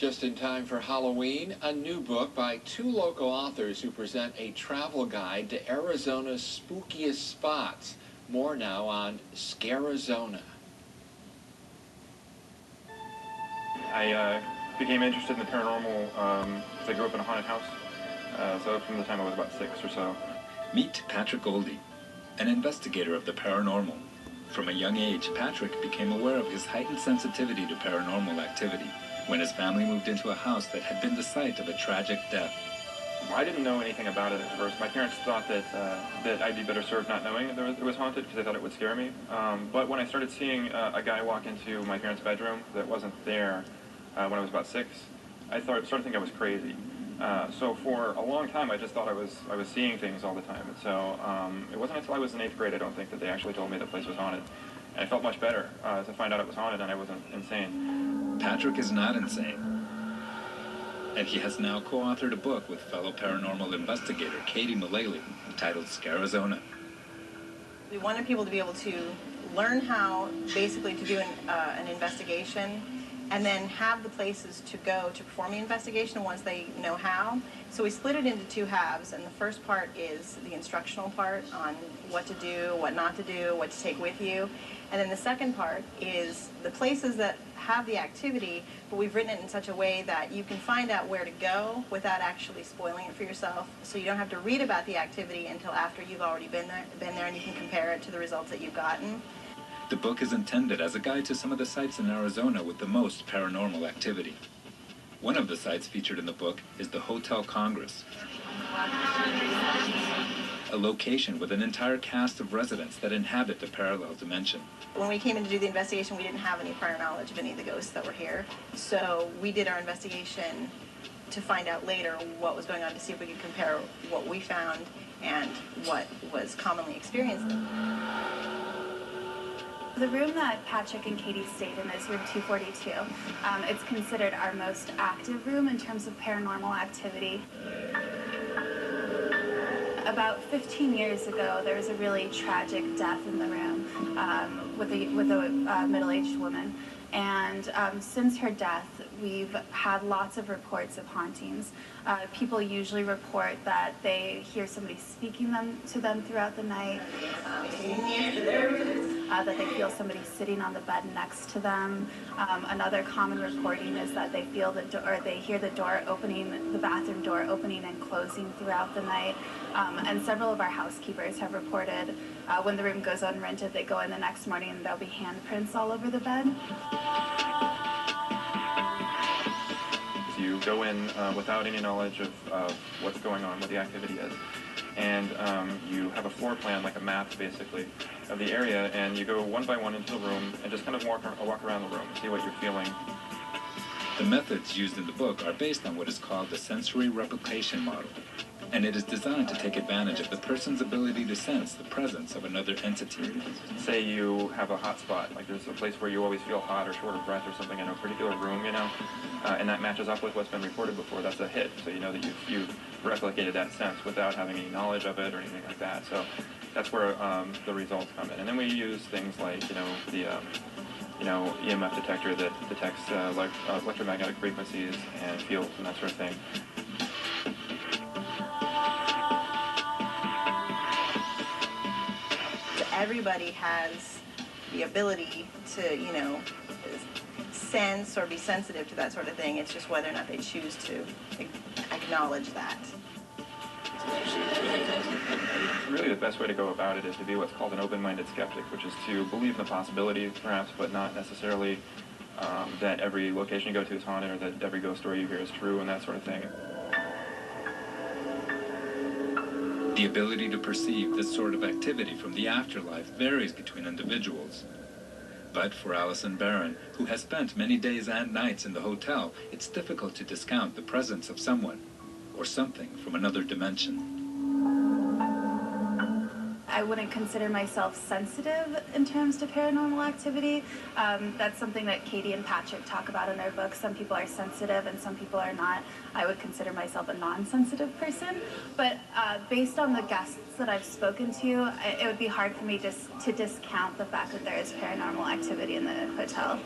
Just in time for Halloween, a new book by two local authors who present a travel guide to Arizona's spookiest spots. More now on Scare-Izona. I became interested in the paranormal because I grew up in a haunted house, so from the time I was about 6 or so. Meet Patrick Ohlde, an investigator of the paranormal. From a young age, Patrick became aware of his heightened sensitivity to paranormal activity when his family moved into a house that had been the site of a tragic death. I didn't know anything about it at first. My parents thought that I'd be better served not knowing that it was haunted because they thought it would scare me. But when I started seeing a guy walk into my parents' bedroom that wasn't there when I was about 6, I started to think I was crazy. So for a long time, I just thought I was seeing things all the time. And so it wasn't until I was in 8th grade, I don't think, that they actually told me the place was haunted. And I felt much better to find out it was haunted and I wasn't insane. Patrick is not insane. And he has now co-authored a book with fellow paranormal investigator Katie Mullaly titled Scare-Izona. We wanted people to be able to learn how basically to do an investigation and then have the places to go to perform the investigation once they know how. So we split it into 2 halves, and the first part is the instructional part on what to do, what not to do, what to take with you. And then the second part is the places that have the activity, but we've written it in such a way that you can find out where to go without actually spoiling it for yourself. So you don't have to read about the activity until after you've already been there and you can compare it to the results that you've gotten. The book is intended as a guide to some of the sites in Arizona with the most paranormal activity. One of the sites featured in the book is the Hotel Congress, a location with an entire cast of residents that inhabit the parallel dimension. When we came in to do the investigation, we didn't have any prior knowledge of any of the ghosts that were here. So we did our investigation to find out later what was going on, to see if we could compare what we found and what was commonly experienced. The room that Patrick and Katie stayed in is room 242. It's considered our most active room in terms of paranormal activity. About 15 years ago, there was a really tragic death in the room with a middle-aged woman. And since her death, we've had lots of reports of hauntings. People usually report that they hear somebody speaking to them throughout the night, that they feel somebody sitting on the bed next to them. Another common reporting is that they feel they hear the door opening, the bathroom door opening and closing throughout the night. And several of our housekeepers have reported when the room goes unrented, they go in the next morning and there'll be handprints all over the bed. You go in without any knowledge of what's going on, what the activity is. And you have a floor plan, like a map, basically, of the area, and you go one by one into the room and just kind of walk around the room, see what you're feeling. The methods used in the book are based on what is called the sensory replication model, and it is designed to take advantage of the person's ability to sense the presence of another entity. Say you have a hot spot, like there's a place where you always feel hot or short of breath or something in a particular room, you know, and that matches up with what's been reported before, that's a hit. So you know that you've replicated that sense without having any knowledge of it or anything like that. So that's where the results come in. And then we use things like, the EMF detector that detects electromagnetic frequencies and fields and that sort of thing. Everybody has the ability to, sense or be sensitive to that sort of thing. It's just whether or not they choose to acknowledge that. Really the best way to go about it is to be what's called an open-minded skeptic, which is to believe in the possibility, perhaps, but not necessarily that every location you go to is haunted or that every ghost story you hear is true and that sort of thing. The ability to perceive this sort of activity from the afterlife varies between individuals. But for Allison Barron, who has spent many days and nights in the hotel, it's difficult to discount the presence of someone or something from another dimension. I wouldn't consider myself sensitive in terms to paranormal activity. That's something that Katie and Patrick talk about in their book. Some people are sensitive and some people are not. I would consider myself a non-sensitive person. But based on the guests that I've spoken to, it would be hard for me just to discount the fact that there is paranormal activity in the hotel.